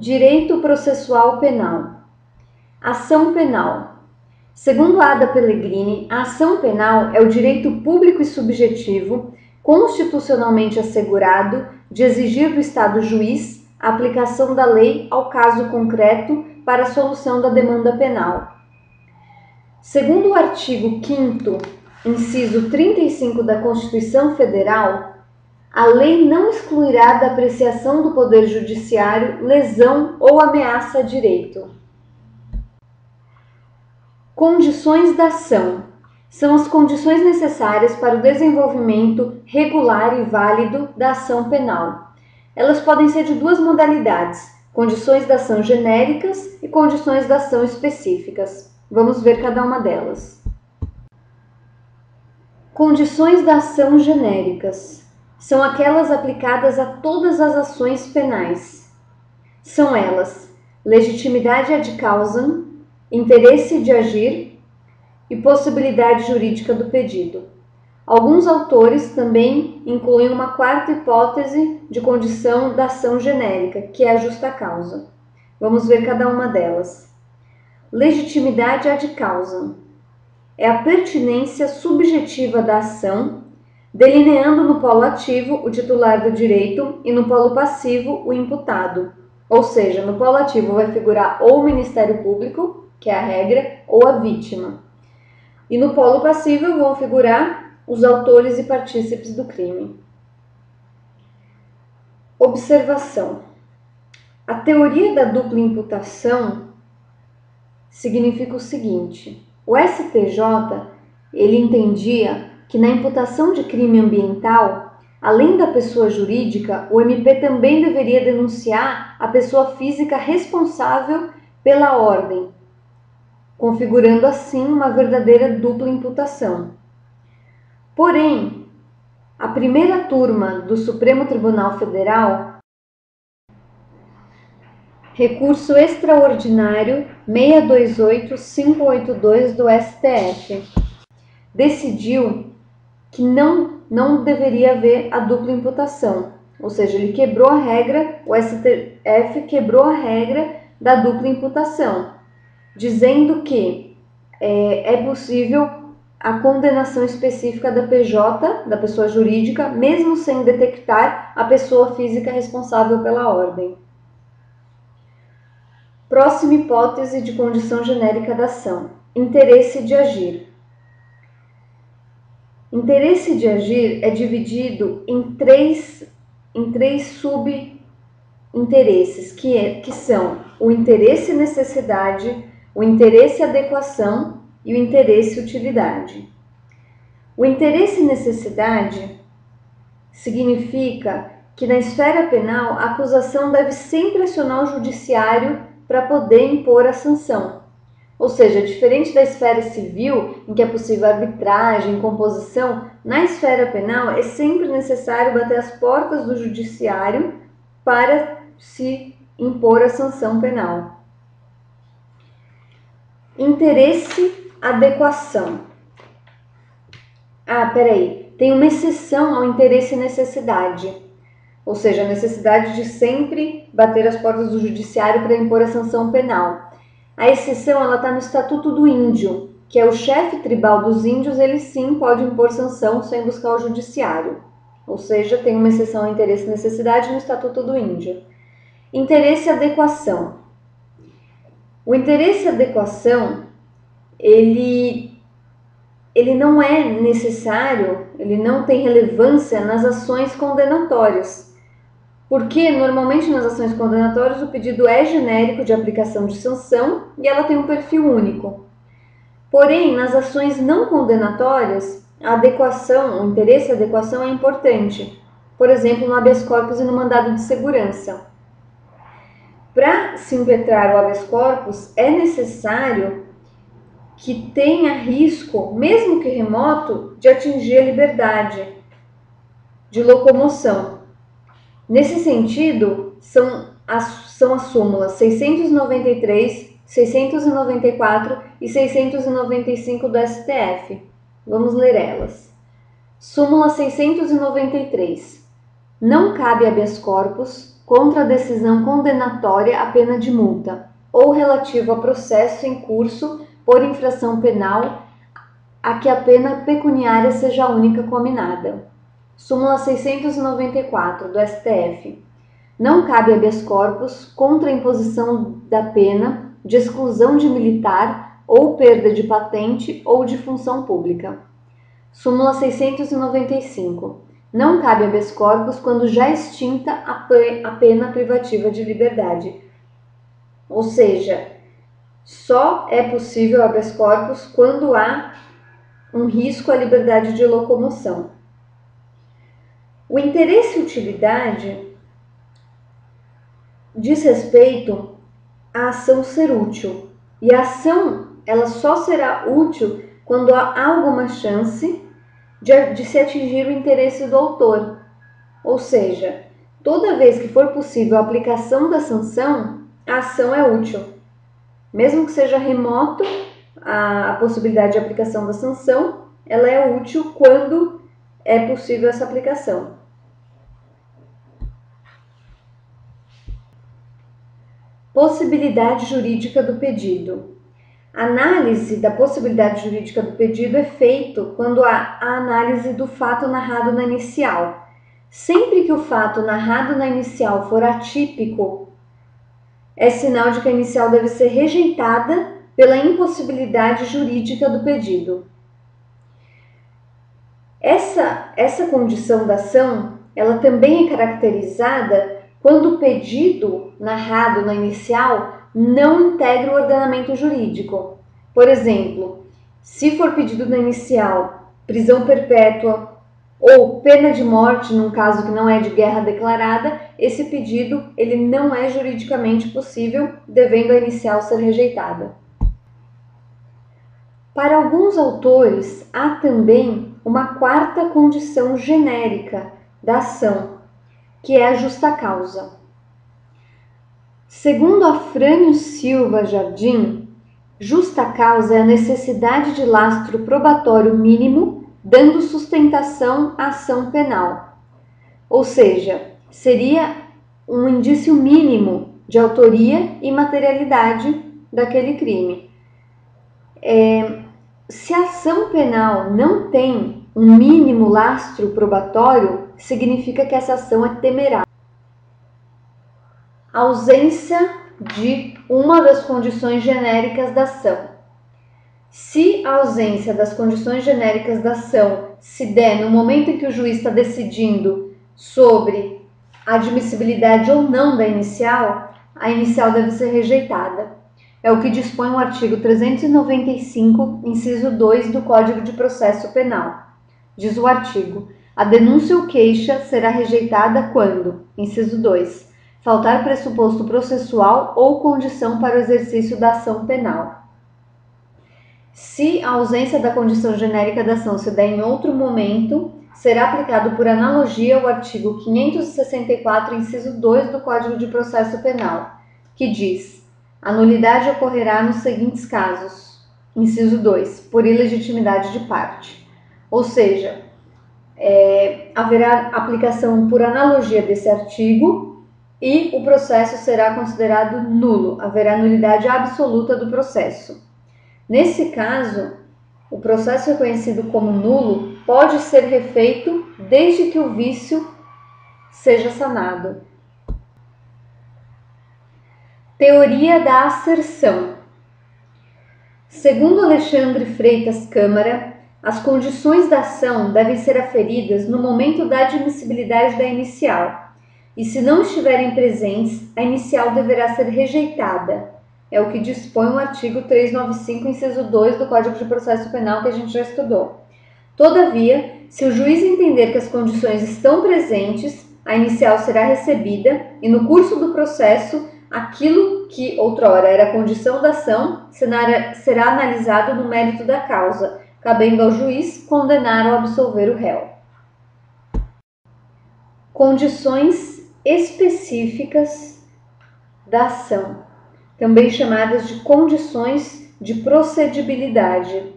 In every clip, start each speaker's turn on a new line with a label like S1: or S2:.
S1: Direito processual penal. Ação penal. Segundo Ada Pellegrini, a ação penal é o direito público e subjetivo, constitucionalmente assegurado, de exigir do Estado juiz a aplicação da lei ao caso concreto para a solução da demanda penal. Segundo o artigo 5º, inciso 35 da Constituição Federal, a lei não excluirá da apreciação do Poder Judiciário lesão ou ameaça a direito. Condições da ação. São as condições necessárias para o desenvolvimento regular e válido da ação penal. Elas podem ser de duas modalidades: condições da ação genéricas e condições da ação específicas. Vamos ver cada uma delas. Condições da ação genéricas são aquelas aplicadas a todas as ações penais. São elas: legitimidade ad causam, interesse de agir e possibilidade jurídica do pedido. Alguns autores também incluem uma quarta hipótese de condição da ação genérica, que é a justa causa. Vamos ver cada uma delas. Legitimidade ad causam é a pertinência subjetiva da ação, delineando no polo ativo o titular do direito e no polo passivo o imputado. Ou seja, no polo ativo vai figurar ou o Ministério Público, que é a regra, ou a vítima. E no polo passivo vão figurar os autores e partícipes do crime. Observação. A teoria da dupla imputação significa o seguinte: o STJ, ele entendia que na imputação de crime ambiental, além da pessoa jurídica, o MP também deveria denunciar a pessoa física responsável pela ordem, configurando assim uma verdadeira dupla imputação. Porém, a primeira turma do Supremo Tribunal Federal, recurso extraordinário 628582 do STF, decidiu que não deveria haver a dupla imputação, ou seja, ele quebrou a regra, o STF quebrou a regra da dupla imputação, dizendo que é possível a condenação específica da PJ, da pessoa jurídica, mesmo sem detectar a pessoa física responsável pela ordem. Próxima hipótese de condição genérica da ação: interesse de agir. Interesse de agir é dividido em três subinteresses, que são o interesse necessidade, o interesse adequação e o interesse utilidade. O interesse necessidade significa que na esfera penal a acusação deve sempre acionar o judiciário para poder impor a sanção. Ou seja, diferente da esfera civil, em que é possível arbitragem, composição, na esfera penal é sempre necessário bater as portas do judiciário para se impor a sanção penal. Interesse adequação. Tem uma exceção ao interesse e necessidade, ou seja, a necessidade de sempre bater as portas do judiciário para impor a sanção penal. A exceção está no Estatuto do Índio, que é o chefe tribal dos índios, ele sim pode impor sanção sem buscar o judiciário. Ou seja, tem uma exceção ao interesse e necessidade no Estatuto do Índio. Interesse e adequação. O interesse e adequação, ele não é necessário, ele não tem relevância nas ações condenatórias. Porque, normalmente, nas ações condenatórias, o pedido é genérico de aplicação de sanção e ela tem um perfil único. Porém, nas ações não condenatórias, a adequação, o interesse e a adequação é importante. Por exemplo, no habeas corpus e no mandado de segurança. Para se impetrar o habeas corpus, é necessário que tenha risco, mesmo que remoto, de atingir a liberdade de locomoção. Nesse sentido, são as súmulas 693, 694 e 695 do STF. Vamos ler elas. Súmula 693. Não cabe habeas corpus contra a decisão condenatória à pena de multa ou relativo a processo em curso por infração penal a que a pena pecuniária seja a única cominada. Súmula 694 do STF. Não cabe habeas corpus contra a imposição da pena de exclusão de militar ou perda de patente ou de função pública. Súmula 695. Não cabe habeas corpus quando já extinta a pena privativa de liberdade. Ou seja, só é possível habeas corpus quando há um risco à liberdade de locomoção. O interesse e utilidade diz respeito à ação ser útil. E a ação ela só será útil quando há alguma chance de se atingir o interesse do autor. Ou seja, toda vez que for possível a aplicação da sanção, a ação é útil. Mesmo que seja remoto a possibilidade de aplicação da sanção, ela é útil quando é possível essa aplicação. Possibilidade jurídica do pedido. A análise da possibilidade jurídica do pedido é feita quando há a análise do fato narrado na inicial. Sempre que o fato narrado na inicial for atípico, é sinal de que a inicial deve ser rejeitada pela impossibilidade jurídica do pedido. Essa condição da ação, ela também é caracterizada quando o pedido narrado na inicial não integra o ordenamento jurídico. Por exemplo, se for pedido na inicial prisão perpétua ou pena de morte, num caso que não é de guerra declarada, esse pedido ele não é juridicamente possível, devendo a inicial ser rejeitada. Para alguns autores, há também uma quarta condição genérica da ação, que é a justa causa. Segundo Afrânio Silva Jardim, justa causa é a necessidade de lastro probatório mínimo, dando sustentação à ação penal. Ou seja, seria um indício mínimo de autoria e materialidade daquele crime. Se a ação penal não tem um mínimo lastro probatório, significa que essa ação é temerária. Ausência de uma das condições genéricas da ação. Se a ausência das condições genéricas da ação se der no momento em que o juiz está decidindo sobre a admissibilidade ou não da inicial, a inicial deve ser rejeitada. É o que dispõe o artigo 395, inciso 2 do Código de Processo Penal. Diz o artigo: a denúncia ou queixa será rejeitada quando, inciso 2, faltar pressuposto processual ou condição para o exercício da ação penal. Se a ausência da condição genérica da ação se der em outro momento, será aplicado por analogia o artigo 564, inciso 2 do Código de Processo Penal, que diz: a nulidade ocorrerá nos seguintes casos. Inciso 2, por ilegitimidade de parte. Ou seja, haverá aplicação por analogia desse artigo e o processo será considerado nulo, haverá nulidade absoluta do processo. Nesse caso, o processo reconhecido como nulo pode ser refeito desde que o vício seja sanado. Teoria da asserção. Segundo Alexandre Freitas Câmara, as condições da ação devem ser aferidas no momento da admissibilidade da inicial, e se não estiverem presentes, a inicial deverá ser rejeitada. É o que dispõe o artigo 395, inciso 2 do Código de Processo Penal que a gente já estudou. Todavia, se o juiz entender que as condições estão presentes, a inicial será recebida e no curso do processo, aquilo que outrora era a condição da ação será analisado no mérito da causa, cabendo ao juiz condenar ou absolver o réu. Condições específicas da ação, também chamadas de condições de procedibilidade.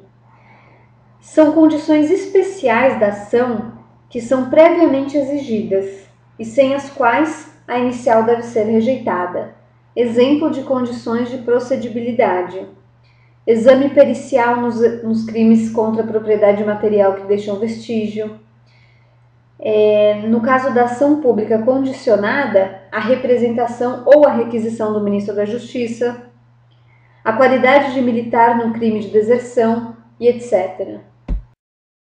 S1: São condições especiais da ação que são previamente exigidas e sem as quais a inicial deve ser rejeitada. Exemplo de condições de procedibilidade. Exame pericial nos crimes contra a propriedade material que deixam vestígio. No caso da ação pública condicionada, a representação ou a requisição do ministro da Justiça, a qualidade de militar no crime de deserção e etc.